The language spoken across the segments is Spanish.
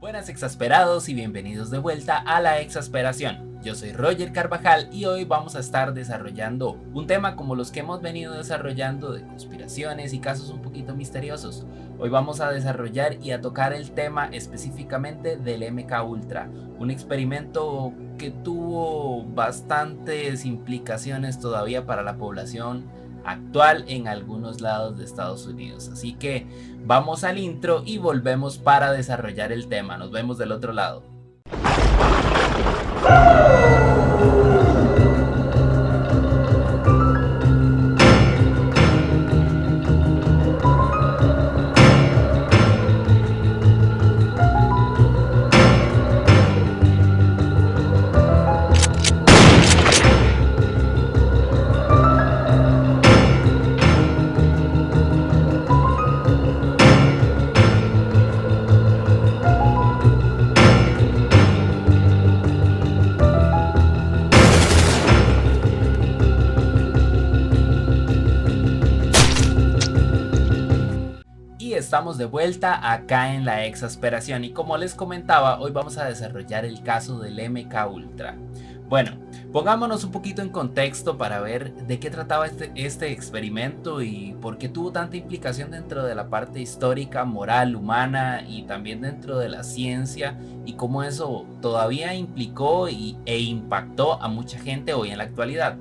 Buenas exasperados y bienvenidos de vuelta a la exasperación. Yo soy Roger Carvajal y hoy vamos a estar desarrollando un tema como los que hemos venido desarrollando de conspiraciones y casos un poquito misteriosos. Hoy vamos a desarrollar y a tocar el tema específicamente del MK Ultra, un experimento que tuvo bastantes implicaciones todavía para la población actual en algunos lados de Estados Unidos. Así que vamos al intro y volvemos para desarrollar el tema. Nos vemos del otro lado. Estamos de vuelta acá en la exasperación y como les comentaba, hoy vamos a desarrollar el caso del MK Ultra. Bueno, pongámonos un poquito en contexto para ver de qué trataba este experimento y por qué tuvo tanta implicación dentro de la parte histórica, moral, humana y también dentro de la ciencia, y cómo eso todavía implicó e impactó a mucha gente hoy en la actualidad.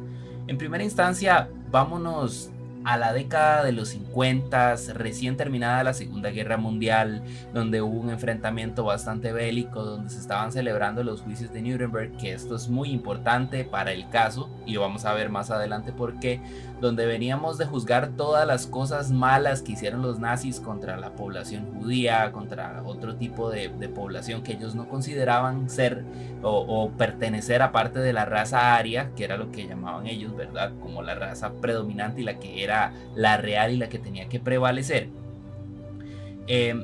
En primera instancia, vámonos a la década de los 50, recién terminada la Segunda Guerra Mundial, donde hubo un enfrentamiento bastante bélico, donde se estaban celebrando los juicios de Nuremberg, que esto es muy importante para el caso, y lo vamos a ver más adelante por qué, donde veníamos de juzgar todas las cosas malas que hicieron los nazis contra la población judía, contra otro tipo de población que ellos no consideraban ser o pertenecer a parte de la raza aria, que era lo que llamaban ellos, ¿verdad? Como la raza predominante y la que era la real y la que tenía que prevalecer.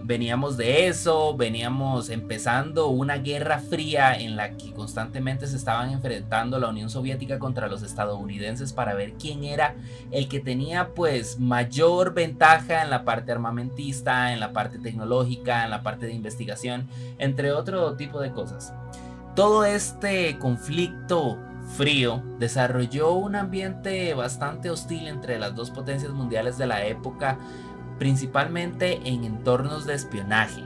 Veníamos de eso, veníamos empezando una guerra fría en la que constantemente se estaban enfrentando la Unión Soviética contra los estadounidenses para ver quién era el que tenía pues mayor ventaja en la parte armamentista, en la parte tecnológica, en la parte de investigación, entre otro tipo de cosas. Todo este conflicto frío desarrolló un ambiente bastante hostil entre las dos potencias mundiales de la época, principalmente en entornos de espionaje,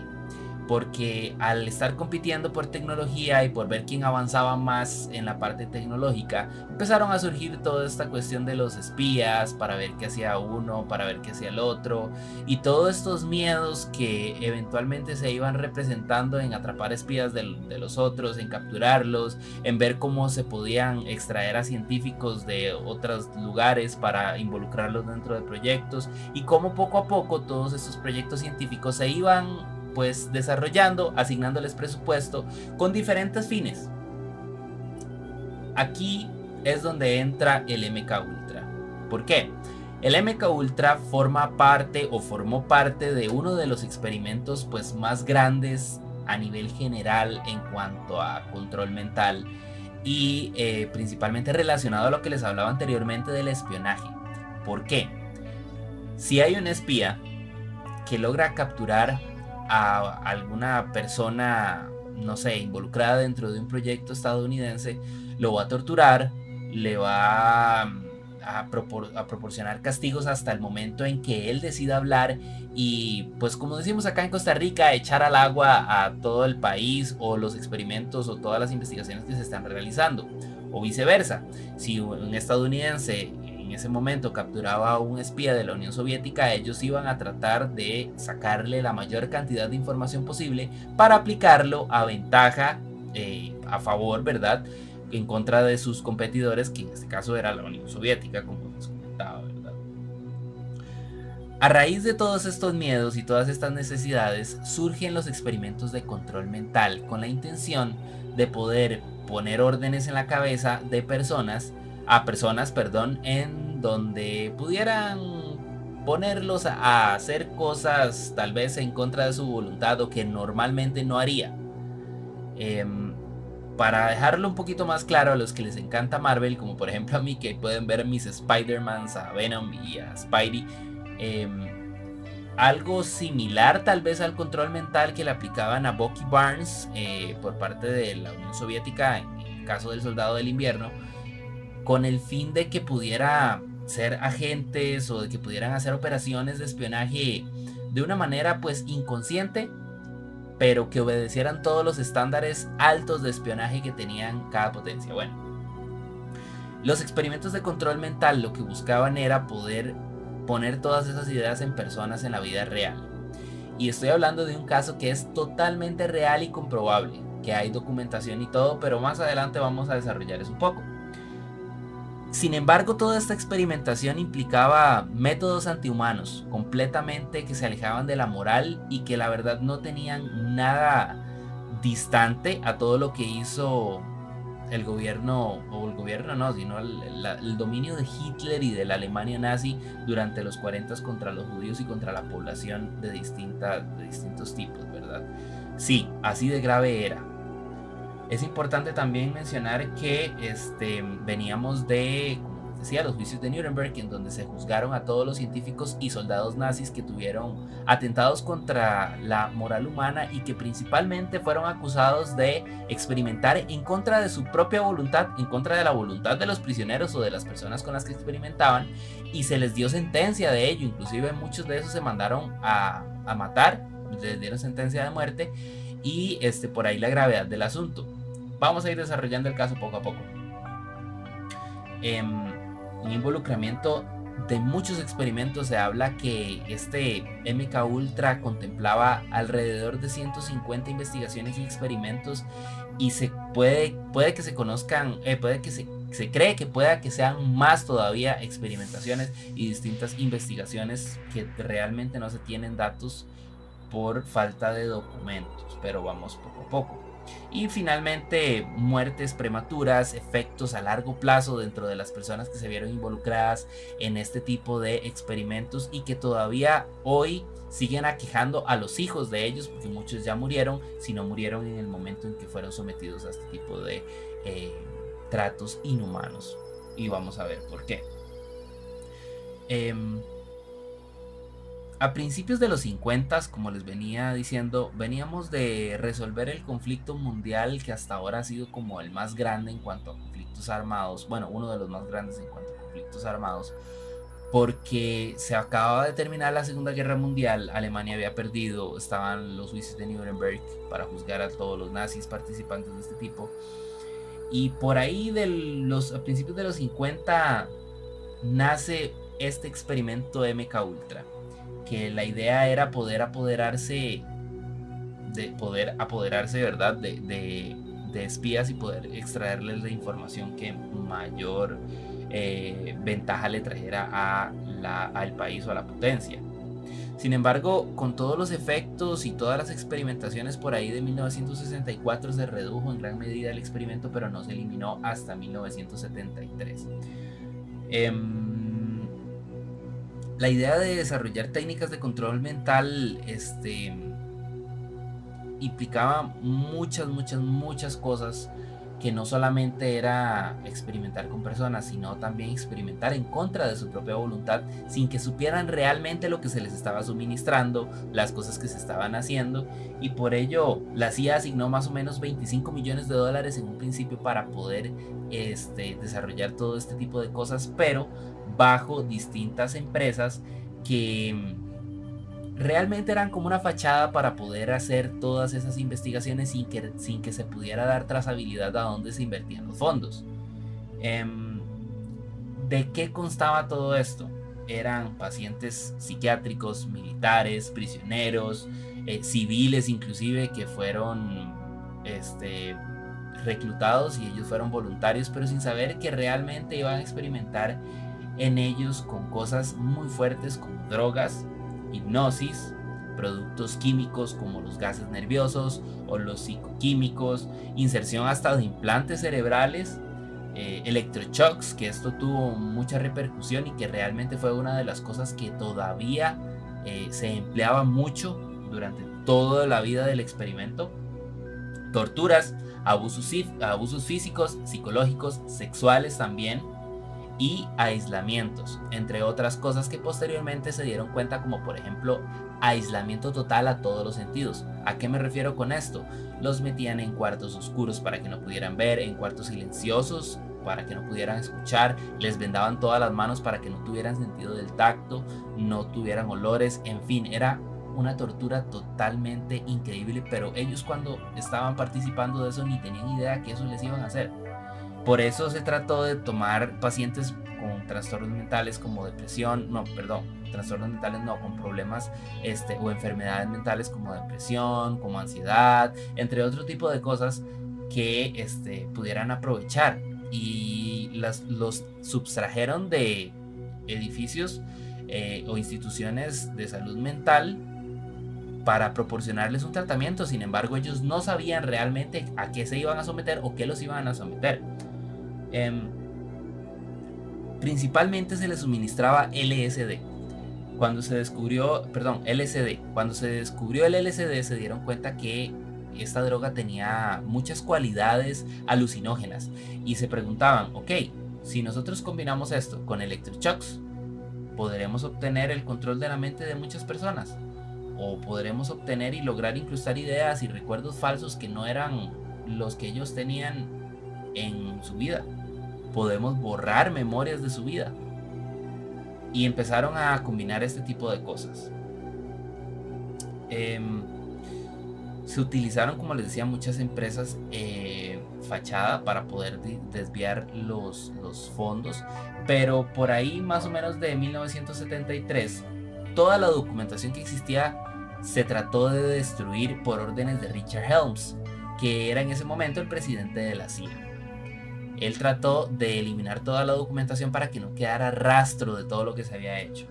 porque al estar compitiendo por tecnología y por ver quién avanzaba más en la parte tecnológica, empezaron a surgir toda esta cuestión de los espías para ver qué hacía uno, para ver qué hacía el otro, y todos estos miedos que eventualmente se iban representando en atrapar espías de los otros, en capturarlos, en ver cómo se podían extraer a científicos de otros lugares para involucrarlos dentro de proyectos, y cómo poco a poco todos estos proyectos científicos se iban pues desarrollando, asignándoles presupuesto con diferentes fines. Aquí es donde entra el MK Ultra. ¿Por qué? El MK Ultra forma parte o formó parte de uno de los experimentos pues más grandes a nivel general en cuanto a control mental y principalmente relacionado a lo que les hablaba anteriormente del espionaje. ¿Por qué? Si hay un espía que logra capturar a alguna persona, no sé, involucrada dentro de un proyecto estadounidense, lo va a torturar, le va a proporcionar castigos hasta el momento en que él decida hablar y, pues como decimos acá en Costa Rica, echar al agua a todo el país o los experimentos o todas las investigaciones que se están realizando, o viceversa. Si un estadounidense en ese momento capturaba a un espía de la Unión Soviética, ellos iban a tratar de sacarle la mayor cantidad de información posible para aplicarlo a ventaja, a favor, ¿verdad?, en contra de sus competidores, que en este caso era la Unión Soviética, como les comentaba, ¿verdad? A raíz de todos estos miedos y todas estas necesidades, surgen los experimentos de control mental con la intención de poder poner órdenes en la cabeza de personas, en donde pudieran ponerlos a hacer cosas tal vez en contra de su voluntad o que normalmente no haría. Para dejarlo un poquito más claro a los que les encanta Marvel, como por ejemplo a mí, que pueden ver mis Spider-Mans, a Venom y a Spidey, algo similar tal vez al control mental que le aplicaban a Bucky Barnes por parte de la Unión Soviética en el caso del Soldado del Invierno, con el fin de que pudiera ser agentes o de que pudieran hacer operaciones de espionaje de una manera pues inconsciente, pero que obedecieran todos los estándares altos de espionaje que tenían cada potencia. Bueno, los experimentos de control mental lo que buscaban era poder poner todas esas ideas en personas en la vida real. Y estoy hablando de un caso que es totalmente real y comprobable, que hay documentación y todo, pero más adelante vamos a desarrollar eso un poco. Sin embargo, toda esta experimentación implicaba métodos antihumanos, completamente que se alejaban de la moral y que la verdad no tenían nada distante a todo lo que hizo el gobierno, o el gobierno no, sino el dominio de Hitler y de la Alemania nazi durante los 40 contra los judíos y contra la población de distintos tipos, ¿verdad? Sí, así de grave era. Es importante también mencionar que veníamos de, como decía, los juicios de Nuremberg, en donde se juzgaron a todos los científicos y soldados nazis que tuvieron atentados contra la moral humana y que principalmente fueron acusados de experimentar en contra de su propia voluntad, en contra de la voluntad de los prisioneros o de las personas con las que experimentaban, y se les dio sentencia de ello. Inclusive muchos de esos se mandaron a matar, les dieron sentencia de muerte, y por ahí la gravedad del asunto. Vamos a ir desarrollando el caso poco a poco. Un involucramiento de muchos experimentos. Se habla que MK Ultra contemplaba alrededor de 150 investigaciones y experimentos, y se puede que se conozcan, puede que se cree que pueda que sean más todavía experimentaciones y distintas investigaciones que realmente no se tienen datos por falta de documentos, pero vamos poco a poco. Y finalmente, muertes prematuras, efectos a largo plazo dentro de las personas que se vieron involucradas en este tipo de experimentos y que todavía hoy siguen aquejando a los hijos de ellos, porque muchos ya murieron, si no murieron en el momento en que fueron sometidos a este tipo de tratos inhumanos. Y vamos a ver por qué. A principios de los 50, como les venía diciendo, veníamos de resolver el conflicto mundial que hasta ahora ha sido como el más grande en cuanto a conflictos armados, bueno, uno de los más grandes en cuanto a conflictos armados, porque se acababa de terminar la Segunda Guerra Mundial, Alemania había perdido, estaban los juicios de Nuremberg para juzgar a todos los nazis participantes de este tipo, y por ahí a principios de los 50 nace este experimento MK Ultra, que la idea era poder apoderarse, ¿verdad? De espías y poder extraerles la información que mayor ventaja le trajera al país o a la potencia. Sin embargo, con todos los efectos y todas las experimentaciones por ahí de 1964 se redujo en gran medida el experimento, pero no se eliminó hasta 1973. La idea de desarrollar técnicas de control mental implicaba muchas cosas, que no solamente era experimentar con personas, sino también experimentar en contra de su propia voluntad, sin que supieran realmente lo que se les estaba suministrando, las cosas que se estaban haciendo, y por ello la CIA asignó más o menos $25 millones en un principio para poder desarrollar todo este tipo de cosas, pero bajo distintas empresas que realmente eran como una fachada para poder hacer todas esas investigaciones sin que se pudiera dar trazabilidad a dónde se invertían los fondos. ¿De qué constaba todo esto? Eran pacientes psiquiátricos, militares, prisioneros, civiles inclusive, que fueron reclutados, y ellos fueron voluntarios, pero sin saber que realmente iban a experimentar en ellos con cosas muy fuertes como drogas, hipnosis, productos químicos como los gases nerviosos o los psicoquímicos, inserción hasta de implantes cerebrales, electroshocks, que esto tuvo mucha repercusión y que realmente fue una de las cosas que todavía se empleaba mucho durante toda la vida del experimento, torturas, abusos físicos, psicológicos, sexuales también, y aislamientos, entre otras cosas que posteriormente se dieron cuenta, como por ejemplo aislamiento total a todos los sentidos. ¿A qué me refiero con esto? Los metían en cuartos oscuros para que no pudieran ver, en cuartos silenciosos para que no pudieran escuchar, les vendaban todas las manos para que no tuvieran sentido del tacto, no tuvieran olores, en fin, era una tortura totalmente increíble, pero ellos cuando estaban participando de eso ni tenían idea que eso les iban a hacer. Por eso se trató de tomar pacientes con trastornos mentales como depresión, trastornos mentales no, con problemas o enfermedades mentales como depresión, como ansiedad, entre otro tipo de cosas que pudieran aprovechar, y los subtrajeron de edificios o instituciones de salud mental para proporcionarles un tratamiento. Sin embargo, ellos no sabían realmente a qué se iban a someter o qué los iban a someter. Principalmente se les suministraba LSD. Cuando se descubrió, LSD. Cuando se descubrió el LSD se dieron cuenta que esta droga tenía muchas cualidades alucinógenas y se preguntaban, ok, si nosotros combinamos esto con electroshocks, ¿podremos obtener el control de la mente de muchas personas? ¿O podremos obtener y lograr incrustar ideas y recuerdos falsos que no eran los que ellos tenían en su vida? ¿Podemos borrar memorias de su vida? Y empezaron a combinar este tipo de cosas. Se utilizaron, como les decía, muchas empresas fachada para poder desviar los fondos, pero por ahí más o menos de 1973 toda la documentación que existía se trató de destruir por órdenes de Richard Helms, que era en ese momento el presidente de la CIA. Él trató de eliminar toda la documentación para que no quedara rastro de todo lo que se había hecho.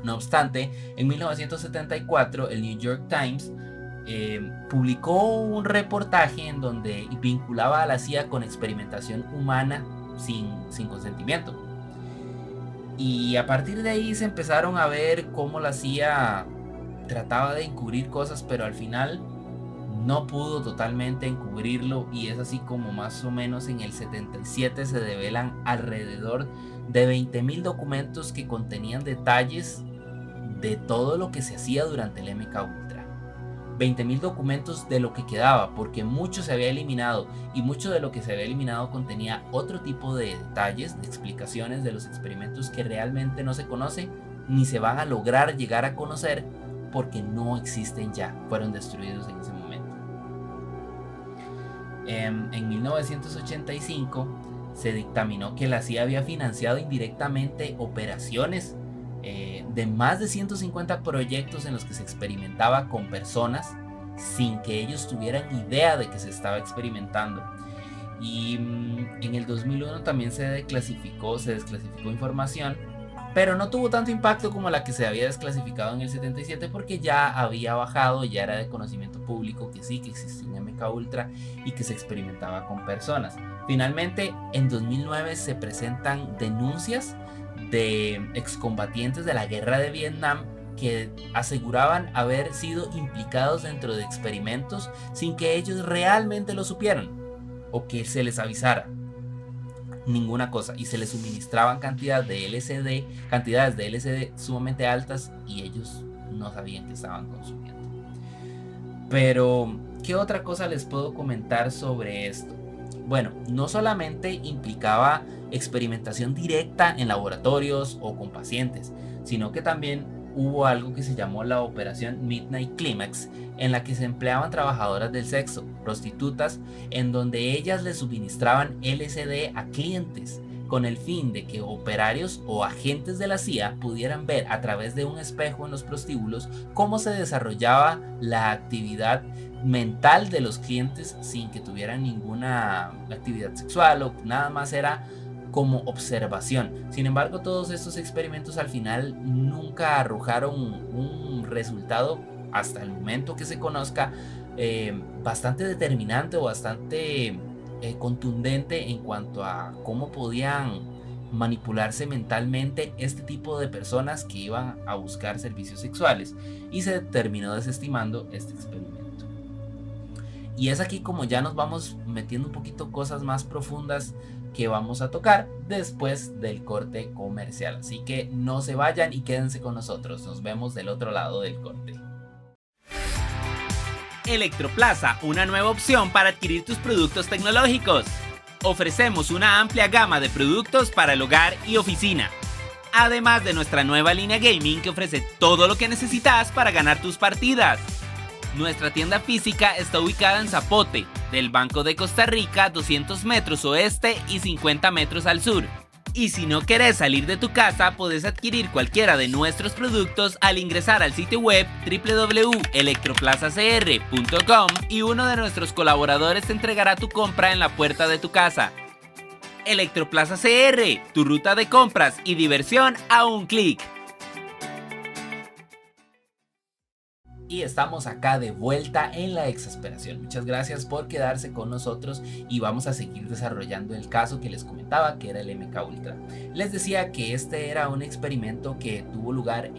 No obstante, en 1974 el New York Times publicó un reportaje en donde vinculaba a la CIA con experimentación humana sin consentimiento. Y a partir de ahí se empezaron a ver cómo la CIA trataba de encubrir cosas, pero al final no pudo totalmente encubrirlo, y es así como más o menos en el 77 se develan alrededor de 20,000 documentos que contenían detalles de todo lo que se hacía durante el MK Ultra. 20,000 documentos de lo que quedaba, porque mucho se había eliminado, y mucho de lo que se había eliminado contenía otro tipo de detalles, de explicaciones de los experimentos que realmente no se conoce ni se van a lograr llegar a conocer porque no existen ya, fueron destruidos en ese momento. En 1985 se dictaminó que la CIA había financiado indirectamente operaciones de más de 150 proyectos en los que se experimentaba con personas sin que ellos tuvieran idea de que se estaba experimentando. Y en el 2001 también se desclasificó información, pero no tuvo tanto impacto como la que se había desclasificado en el 77, porque ya había bajado, ya era de conocimiento público que sí, que existía un MK Ultra y que se experimentaba con personas. Finalmente, en 2009 se presentan denuncias de excombatientes de la guerra de Vietnam que aseguraban haber sido implicados dentro de experimentos sin que ellos realmente lo supieran o que se les avisara. Ninguna cosa, y se les suministraban cantidades de LSD sumamente altas y ellos no sabían que estaban consumiendo. Pero, ¿qué otra cosa les puedo comentar sobre esto? Bueno, no solamente implicaba experimentación directa en laboratorios o con pacientes, sino que también hubo algo que se llamó la Operación Midnight Climax, en la que se empleaban trabajadoras del sexo, prostitutas, en donde ellas les suministraban LSD a clientes, con el fin de que operarios o agentes de la CIA pudieran ver a través de un espejo en los prostíbulos cómo se desarrollaba la actividad mental de los clientes sin que tuvieran ninguna actividad sexual, o nada más era como observación. Sin embargo, todos estos experimentos al final nunca arrojaron un resultado, hasta el momento que se conozca, bastante determinante o bastante contundente en cuanto a cómo podían manipularse mentalmente este tipo de personas que iban a buscar servicios sexuales, y se terminó desestimando este experimento. Y es aquí como ya nos vamos metiendo un poquito cosas más profundas, que vamos a tocar después del corte comercial. Así que no se vayan y quédense con nosotros. Nos vemos del otro lado del corte. Electroplaza, una nueva opción para adquirir tus productos tecnológicos. Ofrecemos una amplia gama de productos para el hogar y oficina. Además de nuestra nueva línea gaming que ofrece todo lo que necesitas para ganar tus partidas. Nuestra tienda física está ubicada en Zapote, del Banco de Costa Rica, 200 metros oeste y 50 metros al sur. Y si no querés salir de tu casa, puedes adquirir cualquiera de nuestros productos al ingresar al sitio web www.electroplazacr.com y uno de nuestros colaboradores te entregará tu compra en la puerta de tu casa. Electroplaza CR, tu ruta de compras y diversión a un clic. Y estamos acá de vuelta en la exasperación. Muchas gracias por quedarse con nosotros y vamos a seguir desarrollando el caso que les comentaba, que era el MK Ultra. Les decía que este era un experimento que tuvo lugar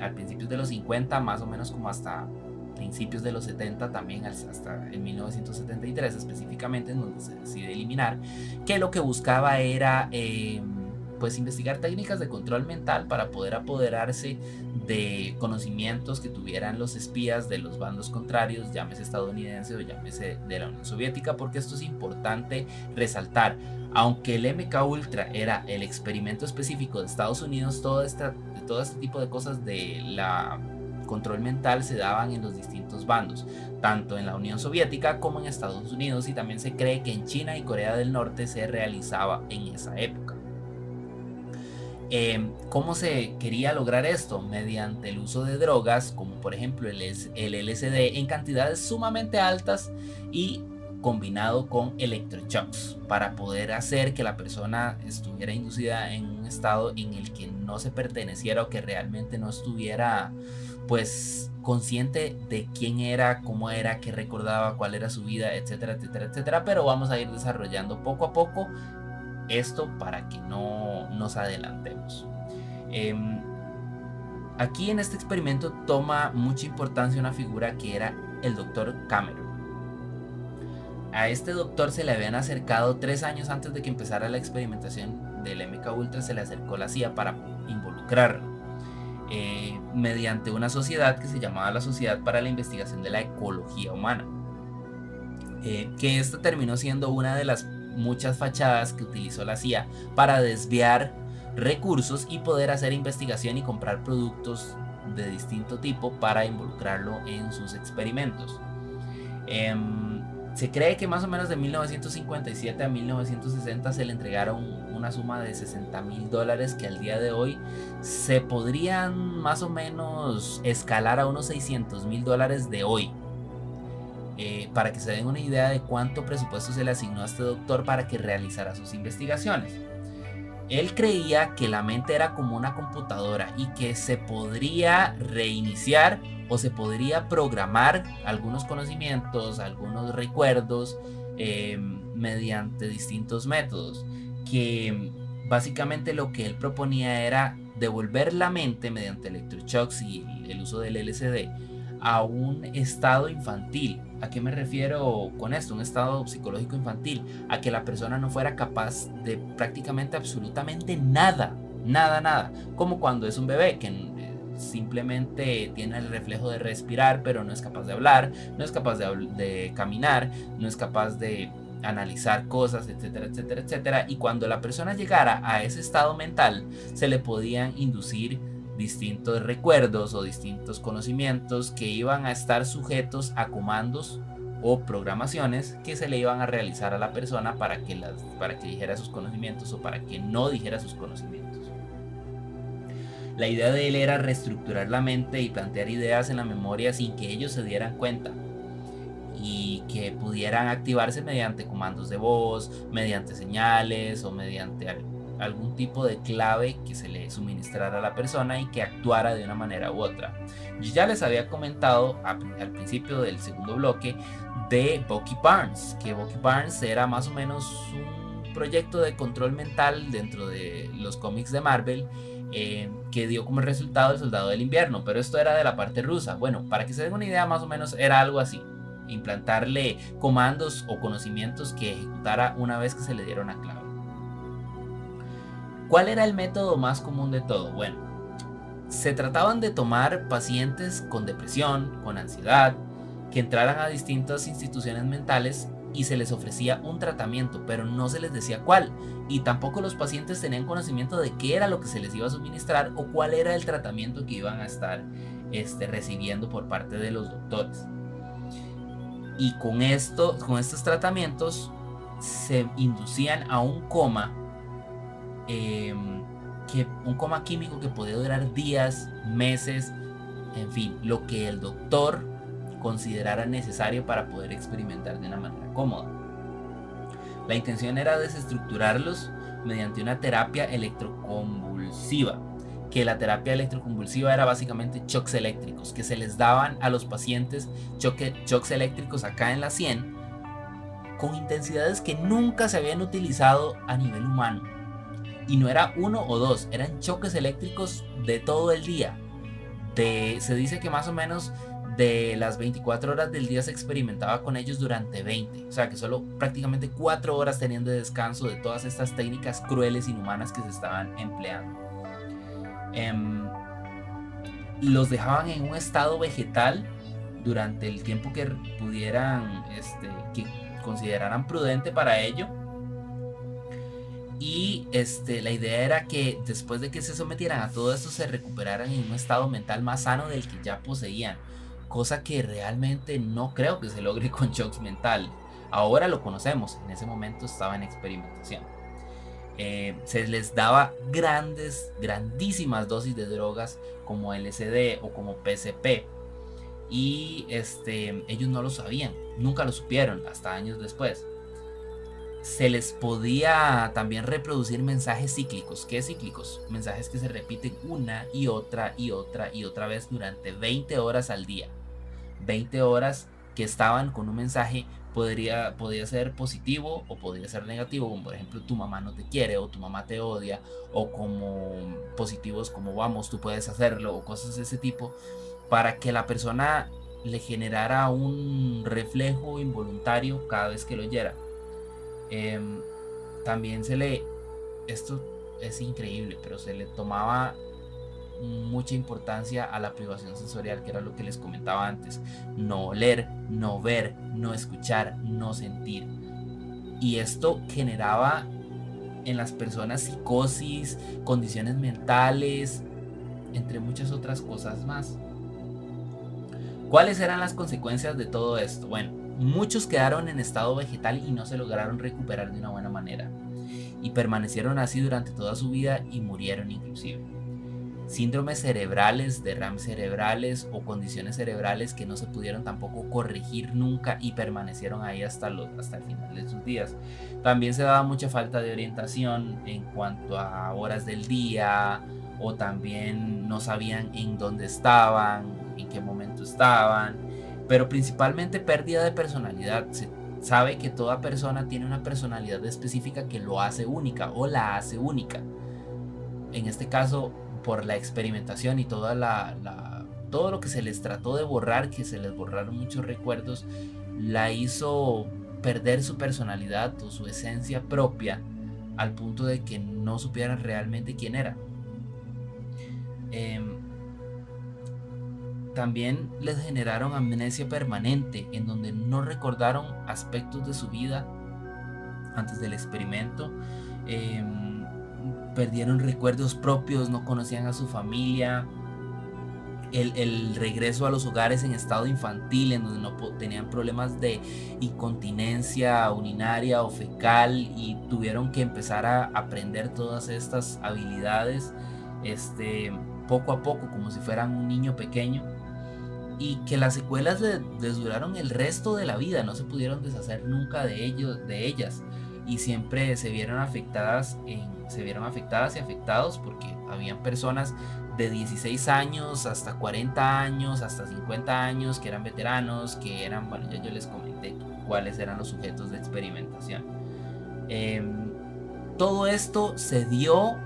a principios de los 50, más o menos como hasta principios de los 70, también hasta en 1973 específicamente, en donde se decide eliminar, que lo que buscaba era pues investigar técnicas de control mental para poder apoderarse de conocimientos que tuvieran los espías de los bandos contrarios, llámese estadounidense o llámese de la Unión Soviética, porque esto es importante resaltar. Aunque el MK Ultra era el experimento específico de Estados Unidos, todo este tipo de cosas de la control mental se daban en los distintos bandos, tanto en la Unión Soviética como en Estados Unidos, y también se cree que en China y Corea del Norte se realizaba en esa época. ¿Cómo se quería lograr esto? Mediante el uso de drogas como por ejemplo el LSD en cantidades sumamente altas y combinado con electroshocks para poder hacer que la persona estuviera inducida en un estado en el que no se perteneciera o que realmente no estuviera pues consciente de quién era, cómo era, qué recordaba, cuál era su vida, etcétera, etcétera, etcétera. Pero vamos a ir desarrollando poco a poco esto para que no nos adelantemos. Aquí en este experimento toma mucha importancia una figura que era el doctor Cameron. A este doctor se le habían acercado 3 años antes de que empezara la experimentación del MK Ultra, se le acercó la CIA para involucrarlo mediante una sociedad que se llamaba la Sociedad para la Investigación de la Ecología Humana, que esta terminó siendo una de las muchas fachadas que utilizó la CIA para desviar recursos y poder hacer investigación y comprar productos de distinto tipo para involucrarlo en sus experimentos. Se cree que más o menos de 1957 a 1960 se le entregaron una suma de $60,000 que al día de hoy se podrían más o menos escalar a unos $600,000 de hoy. Para que se den una idea de cuánto presupuesto se le asignó a este doctor para que realizara sus investigaciones. Él creía que la mente era como una computadora y que se podría reiniciar o se podría programar algunos conocimientos, algunos recuerdos mediante distintos métodos, que básicamente lo que él proponía era devolver la mente mediante electroshocks y el uso del LSD a un estado infantil. ¿A qué me refiero con esto? Un estado psicológico infantil, a que la persona no fuera capaz de prácticamente absolutamente nada, como cuando es un bebé que simplemente tiene el reflejo de respirar, pero no es capaz de hablar, no es capaz de caminar, no es capaz de analizar cosas, etcétera, etcétera, etcétera. Y cuando la persona llegara a ese estado mental, se le podían inducir distintos recuerdos o distintos conocimientos que iban a estar sujetos a comandos o programaciones que se le iban a realizar a la persona para que dijera sus conocimientos o para que no dijera sus conocimientos. La idea de él era reestructurar la mente y plantear ideas en la memoria sin que ellos se dieran cuenta, y que pudieran activarse mediante comandos de voz, mediante señales o mediante algún tipo de clave que se le suministrara a la persona y que actuara de una manera u otra. Yo ya les había comentado al principio del segundo bloque de Bucky Barnes, que Bucky Barnes era más o menos un proyecto de control mental dentro de los cómics de Marvel, que dio como resultado el Soldado del Invierno, pero esto era de la parte rusa. Bueno, para que se den una idea, más o menos era algo así: implantarle comandos o conocimientos que ejecutara una vez que se le diera una clave. ¿Cuál era el método más común de todo? Bueno, se trataban de tomar pacientes con depresión, con ansiedad, que entraran a distintas instituciones mentales y se les ofrecía un tratamiento, pero no se les decía cuál, y tampoco los pacientes tenían conocimiento de qué era lo que se les iba a suministrar o cuál era el tratamiento que iban a estar recibiendo por parte de los doctores. Y con estos tratamientos se inducían a un coma, un coma químico que podía durar días, meses, en fin, lo que el doctor considerara necesario para poder experimentar de una manera cómoda. La intención era desestructurarlos mediante una terapia electroconvulsiva, que la terapia electroconvulsiva era básicamente shocks eléctricos, que se les daban a los pacientes shocks eléctricos acá en la sien, con intensidades que nunca se habían utilizado a nivel humano. Y no era uno o dos, eran choques eléctricos de todo el día. Se dice que más o menos de las 24 horas del día se experimentaba con ellos durante 20. O sea que solo prácticamente 4 horas tenían de descanso de todas estas técnicas crueles e inhumanas que se estaban empleando. Los dejaban en un estado vegetal durante el tiempo que pudieran, que consideraran prudente para ello. Y la idea era que después de que se sometieran a todo esto se recuperaran en un estado mental más sano del que ya poseían, cosa que realmente no creo que se logre con shocks mentales. Ahora lo conocemos, en ese momento estaba en experimentación. Se les daba grandísimas dosis de drogas como LSD o como PCP, y ellos no lo sabían, nunca lo supieron hasta años después. Se les podía también reproducir mensajes cíclicos. ¿Qué cíclicos? Mensajes que se repiten una y otra y otra y otra vez durante 20 horas al día. 20 horas que estaban con un mensaje, podía ser positivo o podría ser negativo, como por ejemplo tu mamá no te quiere o tu mamá te odia, o como positivos como vamos, tú puedes hacerlo, o cosas de ese tipo, para que la persona le generara un reflejo involuntario cada vez que lo oyera. También esto es increíble, pero se le tomaba mucha importancia a la privación sensorial, que era lo que les comentaba antes: no oler, no ver, no escuchar, no sentir. Y esto generaba en las personas psicosis, condiciones mentales, entre muchas otras cosas más. ¿Cuáles eran las consecuencias de todo esto? Bueno, muchos quedaron en estado vegetal y no se lograron recuperar de una buena manera, y permanecieron así durante toda su vida y murieron inclusive. Síndromes cerebrales, derrames cerebrales o condiciones cerebrales que no se pudieron tampoco corregir nunca y permanecieron ahí hasta el final de sus días. También se daba mucha falta de orientación en cuanto a horas del día, o también no sabían en dónde estaban, en qué momento estaban, pero principalmente pérdida de personalidad. Se sabe que toda persona tiene una personalidad específica que lo hace única o la hace única. En este caso, por la experimentación y todo lo que se les trató de borrar, que se les borraron muchos recuerdos, la hizo perder su personalidad o su esencia propia, al punto de que no supieran realmente quién era. También les generaron amnesia permanente, en donde no recordaron aspectos de su vida antes del experimento. Perdieron recuerdos propios, no conocían a su familia. El regreso a los hogares en estado infantil, en donde no tenían problemas de incontinencia urinaria o fecal, y tuvieron que empezar a aprender todas estas habilidades poco a poco, como si fueran un niño pequeño, y que las secuelas les duraron el resto de la vida. No se pudieron deshacer nunca de ellas, y siempre se vieron afectadas y afectados, porque habían personas de 16 años hasta 40 años, hasta 50 años, que eran veteranos, que eran, bueno, ya yo les comenté cuáles eran los sujetos de experimentación. Todo esto se dio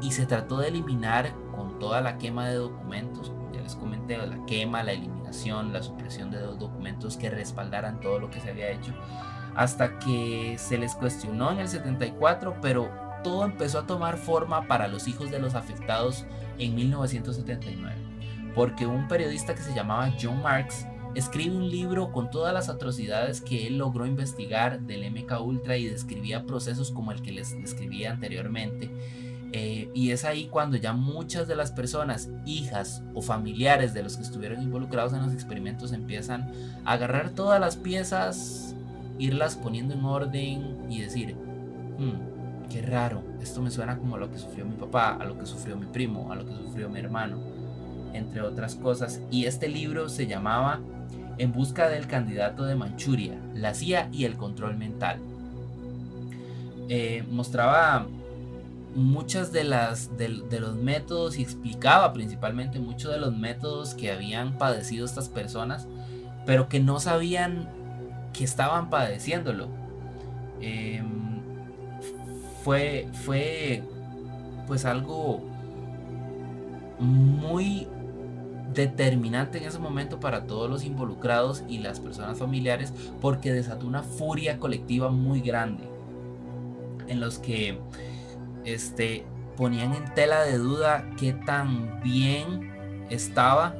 y se trató de eliminar con toda la quema de documentos. Ya les comenté, la quema, la eliminación, la supresión de los documentos que respaldaran todo lo que se había hecho, hasta que se les cuestionó en el 74, pero todo empezó a tomar forma para los hijos de los afectados en 1979, porque un periodista que se llamaba John Marks escribe un libro con todas las atrocidades que él logró investigar del MK Ultra y describía procesos como el que les describía anteriormente. Y es ahí cuando ya muchas de las personas, hijas o familiares de los que estuvieron involucrados en los experimentos, empiezan a agarrar todas las piezas, irlas poniendo en orden y decir, qué raro, esto me suena como a lo que sufrió mi papá, a lo que sufrió mi primo, a lo que sufrió mi hermano, entre otras cosas. Y este libro se llamaba En busca del candidato de Manchuria, la CIA y el control mental. Mostraba muchas de los métodos y explicaba principalmente muchos de los métodos que habían padecido estas personas, pero que no sabían que estaban padeciéndolo. Fue pues algo muy determinante en ese momento para todos los involucrados y las personas familiares, porque desató una furia colectiva muy grande en los que ponían en tela de duda qué tan bien estaba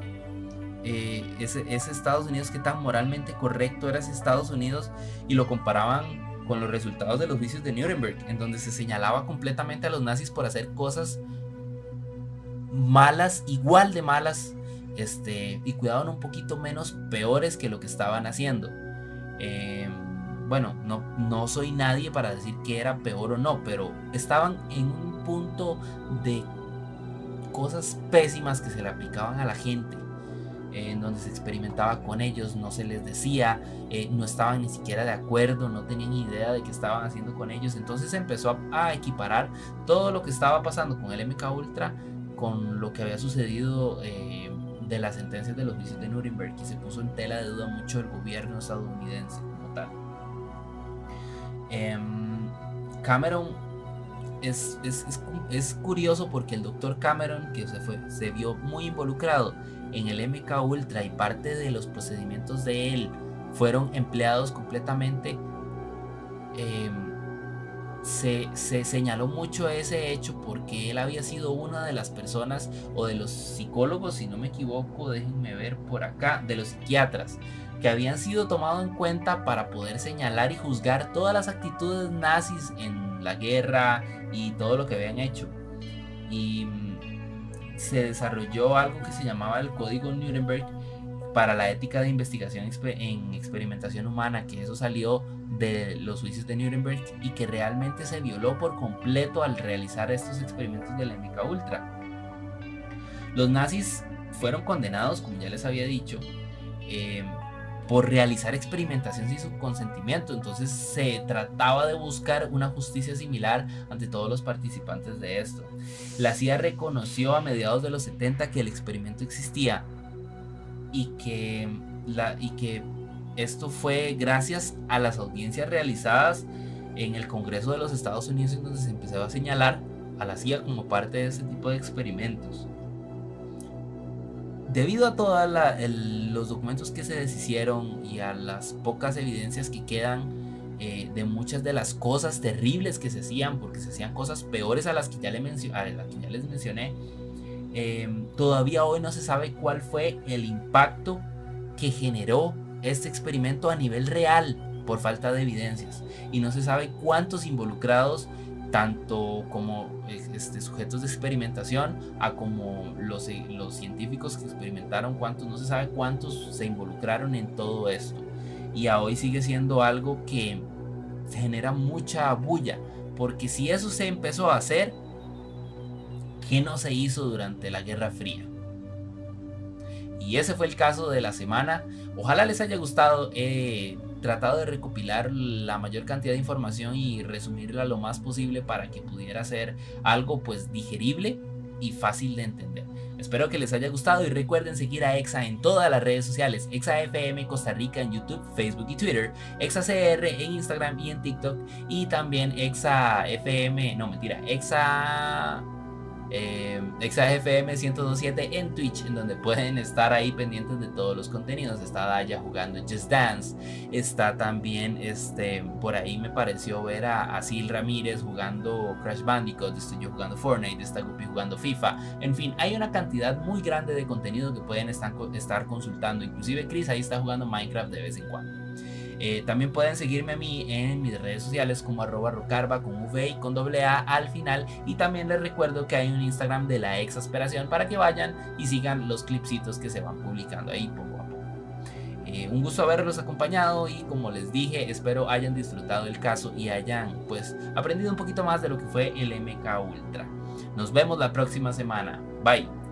ese Estados Unidos, qué tan moralmente correcto era ese Estados Unidos, y lo comparaban con los resultados de los juicios de Nuremberg, en donde se señalaba completamente a los nazis por hacer cosas malas, igual de malas, y cuidaban un poquito menos peores que lo que estaban haciendo. Bueno, no soy nadie para decir que era peor o no, pero estaban en un punto de cosas pésimas que se le aplicaban a la gente, en donde se experimentaba con ellos, no se les decía, no estaban ni siquiera de acuerdo, no tenían idea de qué estaban haciendo con ellos. Entonces se empezó a equiparar todo lo que estaba pasando con el MK Ultra con lo que había sucedido de las sentencias de los juicios de Nuremberg, y se puso en tela de duda mucho el gobierno estadounidense como tal. Cameron es curioso porque el doctor Cameron, que se vio muy involucrado en el MK Ultra, y parte de los procedimientos de él fueron empleados completamente, se señaló mucho ese hecho porque él había sido una de las personas, o de los psicólogos, si no me equivoco, déjenme ver por acá, de los psiquiatras, que habían sido tomados en cuenta para poder señalar y juzgar todas las actitudes nazis en la guerra y todo lo que habían hecho. Y se desarrolló algo que se llamaba el Código Nuremberg para la ética de investigación en experimentación humana, que eso salió de los juicios de Nuremberg y que realmente se violó por completo al realizar estos experimentos del MK Ultra. Los nazis fueron condenados, como ya les había dicho, por realizar experimentación sin su consentimiento. Entonces se trataba de buscar una justicia similar ante todos los participantes de esto. La CIA reconoció a mediados de los 70 que el experimento existía y que esto fue gracias a las audiencias realizadas en el Congreso de los Estados Unidos, en donde se empezó a señalar a la CIA como parte de ese tipo de experimentos. Debido a todos los documentos que se deshicieron y a las pocas evidencias que quedan de muchas de las cosas terribles que se hacían, porque se hacían cosas peores a las que ya les mencioné, todavía hoy no se sabe cuál fue el impacto que generó este experimento a nivel real por falta de evidencias, y no se sabe cuántos involucrados, tanto como sujetos de experimentación a como los científicos que experimentaron, cuántos, no se sabe cuántos se involucraron en todo esto. Y a hoy sigue siendo algo que genera mucha bulla, porque si eso se empezó a hacer, ¿qué no se hizo durante la Guerra Fría? Y ese fue el caso de la semana. Ojalá les haya gustado. He tratado de recopilar la mayor cantidad de información y resumirla lo más posible para que pudiera ser algo pues digerible y fácil de entender. Espero que les haya gustado y recuerden seguir a EXA en todas las redes sociales: EXA FM Costa Rica en YouTube, Facebook y Twitter, EXA CR en Instagram y en TikTok, y también EXA FM, no mentira, EXA ExaFM 1027 en Twitch, en donde pueden estar ahí pendientes de todos los contenidos. Está Daya jugando Just Dance, está también por ahí me pareció ver a Sil Ramírez jugando Crash Bandicoot, estoy yo jugando Fortnite, está Guppy jugando FIFA. En fin, hay una cantidad muy grande de contenido que pueden estar consultando. Inclusive Chris ahí está jugando Minecraft de vez en cuando. También pueden seguirme a mí en mis redes sociales como @rocarva con V y con doble A al final, y también les recuerdo que hay un Instagram de la Exasperación para que vayan y sigan los clipsitos que se van publicando ahí poco a poco. Un gusto haberlos acompañado, y como les dije, espero hayan disfrutado el caso y hayan pues aprendido un poquito más de lo que fue el MK Ultra. Nos vemos la próxima semana. Bye.